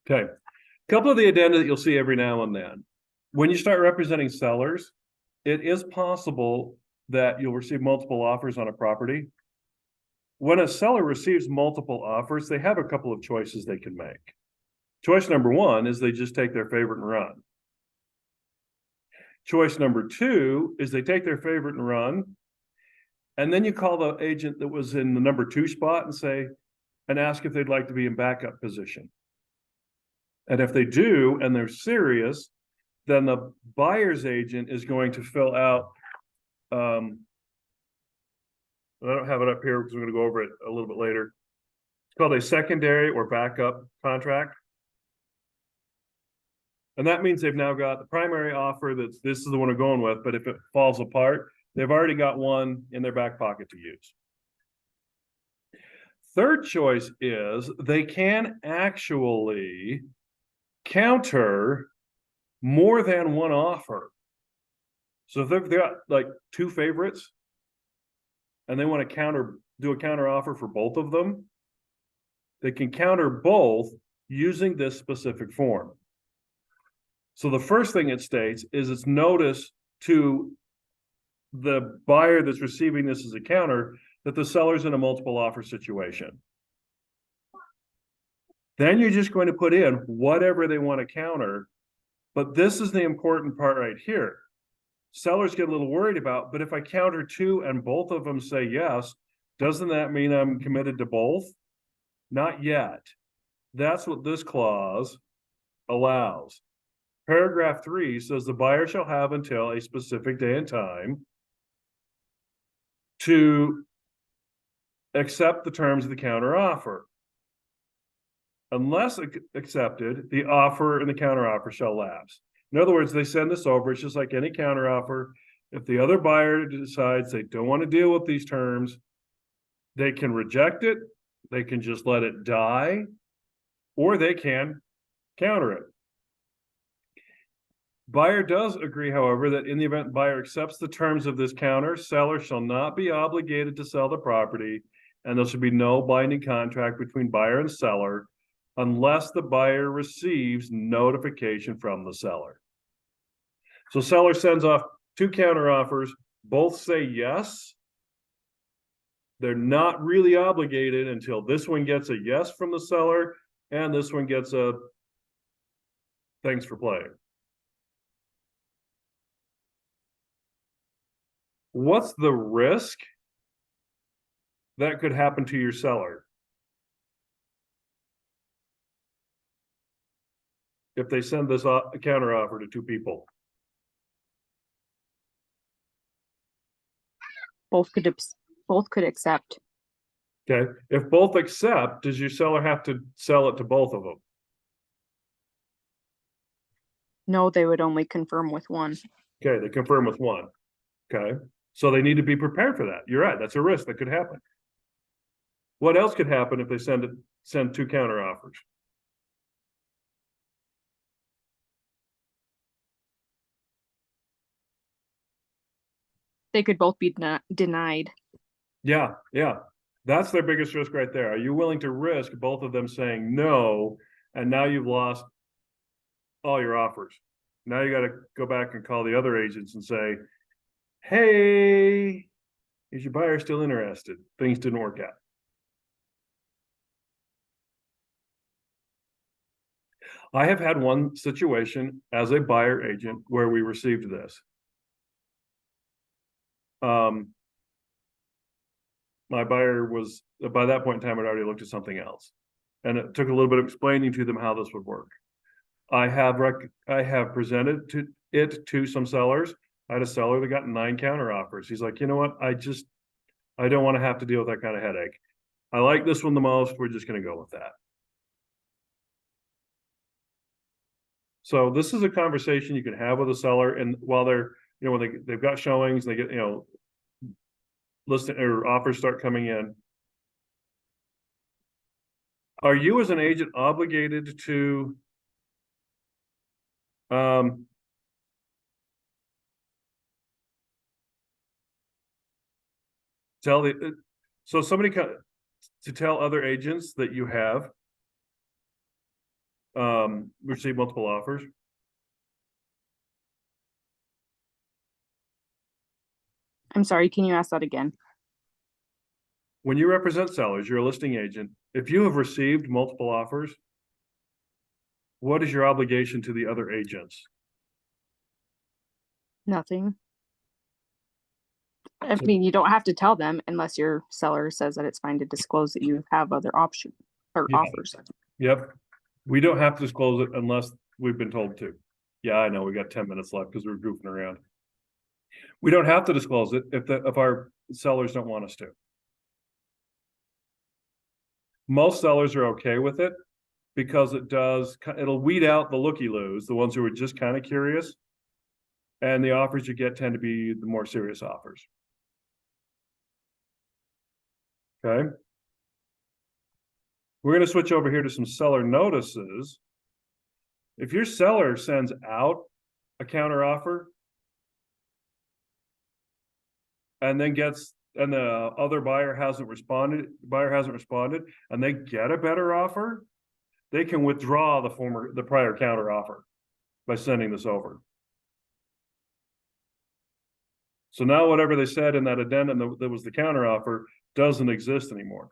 Okay. A couple of the addenda that you'll see every now and then. When you start representing sellers, it is possible that you'll receive multiple offers on a property. When a seller receives multiple offers, they have a couple of choices they can make. Choice number one is they just take their favorite and run. Choice number two is they take their favorite and run, and then you call the agent that was in the number two spot and ask if they'd like to be in backup position. And if they do, and they're serious, then the buyer's agent is going to fill out, I don't have it up here because we're going to go over it a little bit later. It's called a secondary or backup contract. And that means they've now got the primary offer this is the one we're going with, but if it falls apart, they've already got one in their back pocket to use. Third choice is they can actually counter more than one offer. So if they've got like two favorites and they want to do a counter offer for both of them, they can counter both using this specific form. So the first thing it states is it's notice to the buyer that's receiving this as a counter that the seller's in a multiple offer situation. Then you're just going to put in whatever they want to counter. But this is the important part right here. Sellers get a little worried about, but if I counter two and both of them say yes, doesn't that mean I'm committed to both? Not yet. That's what this clause allows. Paragraph 3 says the buyer shall have until a specific day and time to accept the terms of the counter offer. Unless accepted, the offer and the counter offer shall lapse. In other words, they send this over. It's just like any counter offer. If the other buyer decides they don't want to deal with these terms, they can reject it. They can just let it die, or they can counter it. Buyer does agree, however, that in the event buyer accepts the terms of this counter, seller shall not be obligated to sell the property, and there should be no binding contract between buyer and seller unless the buyer receives notification from the seller. So seller sends off two counter offers, both say yes. They're not really obligated until this one gets a yes from the seller and this one gets a thanks for playing. What's the risk that could happen to your seller if they send this counter offer to two people? Both could accept. Okay. If both accept, does your seller have to sell it to both of them? No, they would only confirm with one. Okay, they confirm with one. Okay. So they need to be prepared for that. You're right. That's a risk that could happen. What else could happen if they send two counter offers? They could both be denied. Yeah. That's their biggest risk right there. Are you willing to risk both of them saying no, and now you've lost all your offers? Now you got to go back and call the other agents and say, hey, is your buyer still interested? Things didn't work out. I have had one situation as a buyer agent where we received this. My buyer was, by that point in time, had already looked at something else. And it took a little bit of explaining to them how this would work. I have presented it to some sellers. I had a seller that got 9 counter offers. He's like, you know what? I don't want to have to deal with that kind of headache. I like this one the most. We're just going to go with that. So this is a conversation you can have with a seller, and while they're, when they've got showings, they get, listing or offers start coming in. Are you as an agent obligated to tell other agents that you have receive multiple offers? I'm sorry, can you ask that again? When you represent sellers, you're a listing agent. If you have received multiple offers, what is your obligation to the other agents? Nothing. I mean, you don't have to tell them unless your seller says that it's fine to disclose that you have other options or Yeah. offers. Yep. We don't have to disclose it unless we've been told to. Yeah, I know, we got 10 minutes left because we're goofing around. We don't have to disclose it if our sellers don't want us to. Most sellers are okay with it because it'll weed out the looky-loos, the ones who are just kind of curious. And the offers you get tend to be the more serious offers. Okay. We're going to switch over here to some seller notices. If your seller sends out a counter offer and then and the other buyer hasn't responded, and they get a better offer, they can withdraw the prior counter offer by sending this over. So now whatever they said in that addendum that was the counter offer doesn't exist anymore.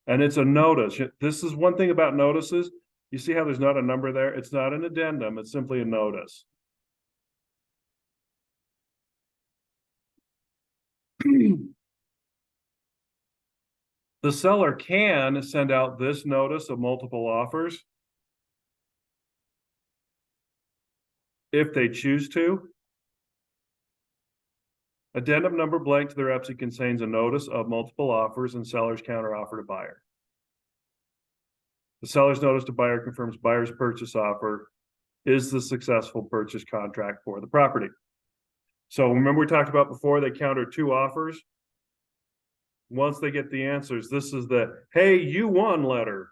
And it's a notice. This is one thing about notices. You see how there's not a number there? It's not an addendum, it's simply a notice. The seller can send out this notice of multiple offers if they choose to. Addendum number blank to the REPSI contains a notice of multiple offers and seller's counteroffer to buyer. The seller's notice to buyer confirms buyer's purchase offer is the successful purchase contract for the property. So remember we talked about before, they counter 2 offers. Once they get the answers, this is the, hey, you won letter.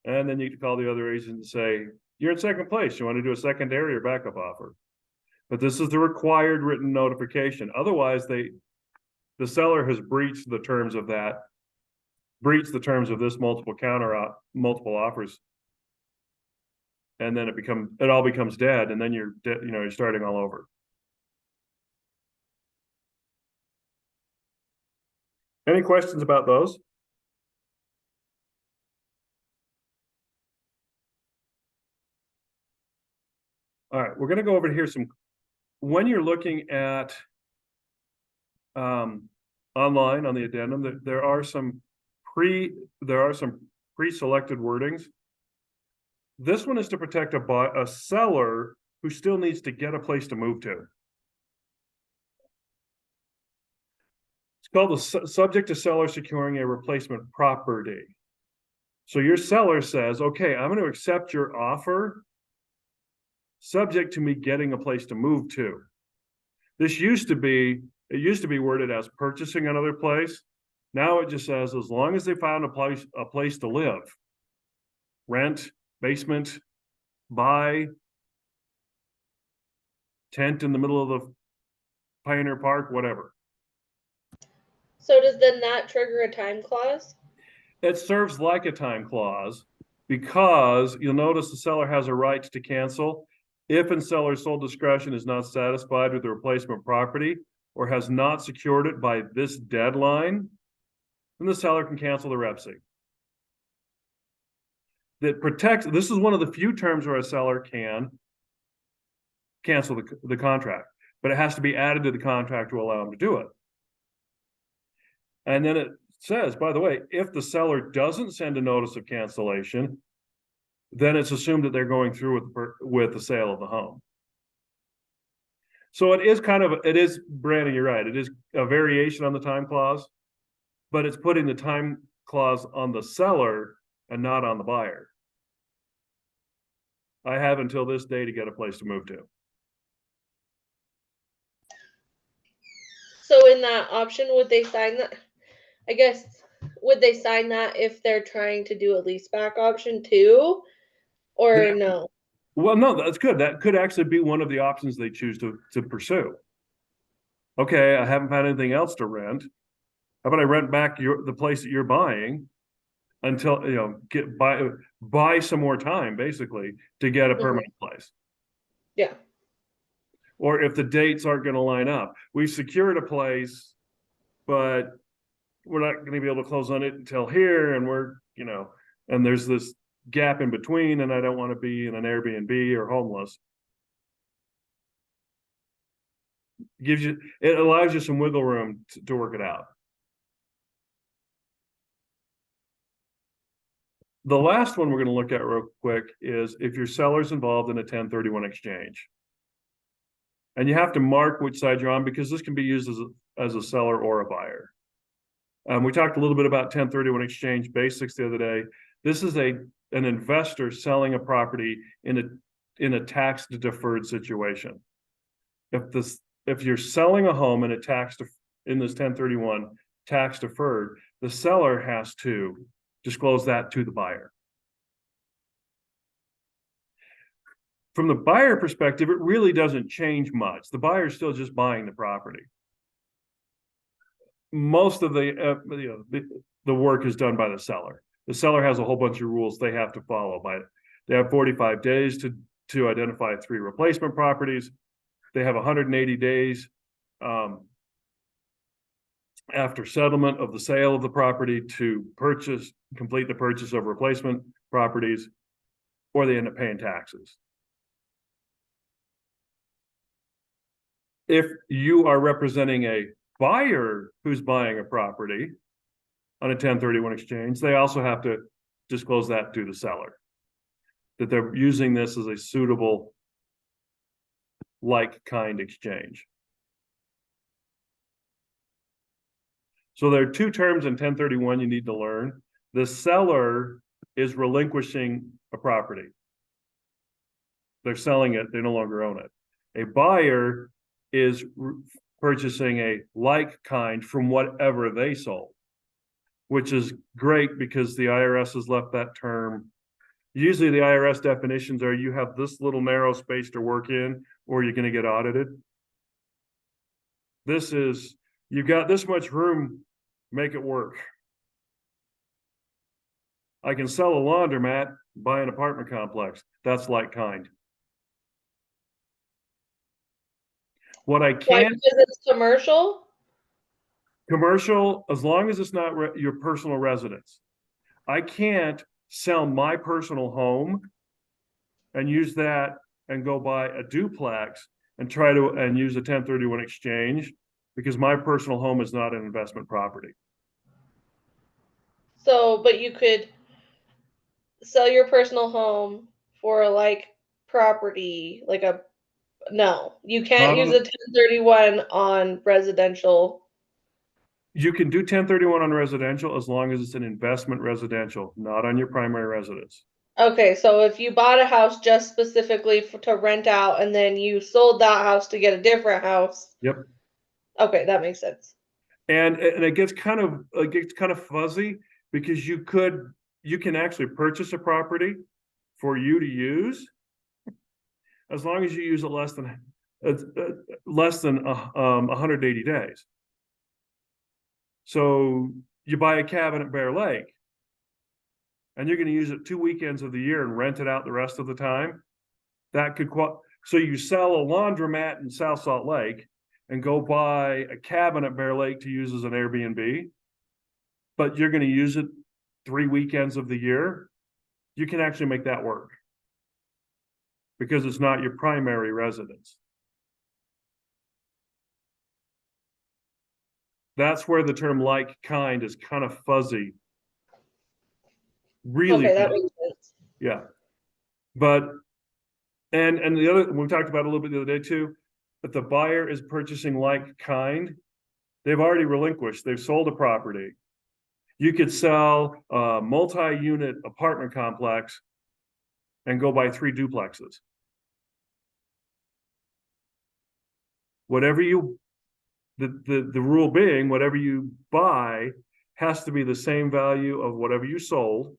And then you can call the other agent and say, you're in second place. You want to do a secondary or backup offer? But this is the required written notification. Otherwise, the seller has breached the terms of this multiple offers. And then it all becomes dead, and then you're starting all over. Any questions about those? All right, we're going to go over here when you're looking at online on the addendum, there are some pre-selected wordings. This one is to protect a seller who still needs to get a place to move to. It's called the subject to seller securing a replacement property. So your seller says, okay, I'm going to accept your offer subject to me getting a place to move to. It used to be worded as purchasing another place. Now it just says, as long as they found a place to live, rent, basement, buy, tent in the middle of the Pioneer Park, whatever. So does then that trigger a time clause? It serves like a time clause because you'll notice the seller has a right to cancel if in seller's sole discretion is not satisfied with the replacement property or has not secured it by this deadline, then the seller can cancel the REPSI. This is one of the few terms where a seller can cancel the contract, but it has to be added to the contract to allow them to do it. And then it says, by the way, if the seller doesn't send a notice of cancellation, then it's assumed that they're going through with the sale of the home. So it is, Brandon, you're right. It is a variation on the time clause, but it's putting the time clause on the seller and not on the buyer. I have until this day to get a place to move to. So in that option, would they sign that? I guess, would they sign that if they're trying to do a leaseback option too? Or no? Well, no, that's good. That could actually be one of the options they choose to pursue. Okay, I haven't found anything else to rent. How about I rent back the place that you're buying until, buy some more time, basically, to get a permanent place. Yeah. Or if the dates aren't going to line up, we've secured a place, but we're not going to be able to close on it until here, and and there's this gap in between, and I don't want to be in an Airbnb or homeless. It allows you some wiggle room to work it out. The last one we're going to look at real quick is if your seller's involved in a 1031 exchange. And you have to mark which side you're on, because this can be used as a seller or a buyer. We talked a little bit about 1031 exchange basics the other day. This is an investor selling a property in a tax deferred situation. If you're selling a home in this 1031 tax deferred, the seller has to disclose that to the buyer. From the buyer perspective, it really doesn't change much. The buyer's still just buying the property. Most of the work is done by the seller. The seller has a whole bunch of rules they have to follow. They have 45 days to identify 3 replacement properties. They have 180 days after settlement of the sale of the property to complete the purchase of replacement properties, or they end up paying taxes. If you are representing a buyer who's buying a property on a 1031 exchange, they also have to disclose that to the seller, that they're using this as a suitable like-kind exchange. So there are 2 terms in 1031 you need to learn. The seller is relinquishing a property. They're selling it, they no longer own it. A buyer is purchasing a like-kind from whatever they sold, which is great because the IRS has left that term. Usually the IRS definitions are you have this little narrow space to work in, or you're going to get audited. This is, you've got this much room, make it work. I can sell a laundromat, buy an apartment complex. That's like-kind. What I Why? can't, Because it's commercial, as long as it's not your personal residence. I can't sell my personal home and use that and go buy a duplex and use a 1031 exchange, because my personal home is not an investment property. So, but you could sell your personal home for like property, no, you can't use a 1031 on residential. You can do 1031 on residential as long as it's an investment residential, not on your primary residence. Okay, so if you bought a house just specifically to rent out, and then you sold that house to get a different house. Yep. Okay, that makes sense. And it gets kind of fuzzy, because you can actually purchase a property for you to use as long as you use it less than 180 days. So you buy a cabin at Bear Lake, and you're going to use it 2 weekends of the year and rent it out the rest of the time. So you sell a laundromat in South Salt Lake and go buy a cabin at Bear Lake to use as an Airbnb, but you're going to use it 3 weekends of the year. You can actually make that work because it's not your primary residence. That's where the term like-kind is kind of fuzzy. Really, okay, that makes sense. Yeah. But and the other, we talked about a little bit the other day too, if the buyer is purchasing like-kind, they've already relinquished, they've sold a property. You could sell a multi-unit apartment complex and go buy 3 duplexes. The rule being, whatever you buy has to be the same value of whatever you sold,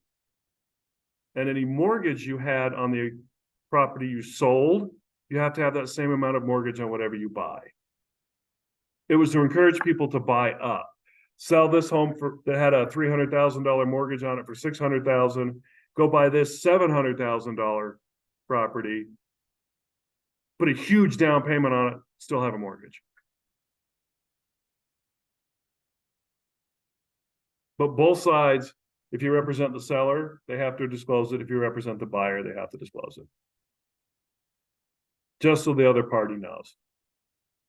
and any mortgage you had on property you sold, you have to have that same amount of mortgage on whatever you buy. It was to encourage people to buy up. Sell this home that had a $300,000 mortgage on it for $600,000. Go buy this $700,000 property. Put a huge down payment on it, still have a mortgage. But both sides, if you represent the seller, they have to disclose it. If you represent the buyer, they have to disclose it. Just so the other party knows.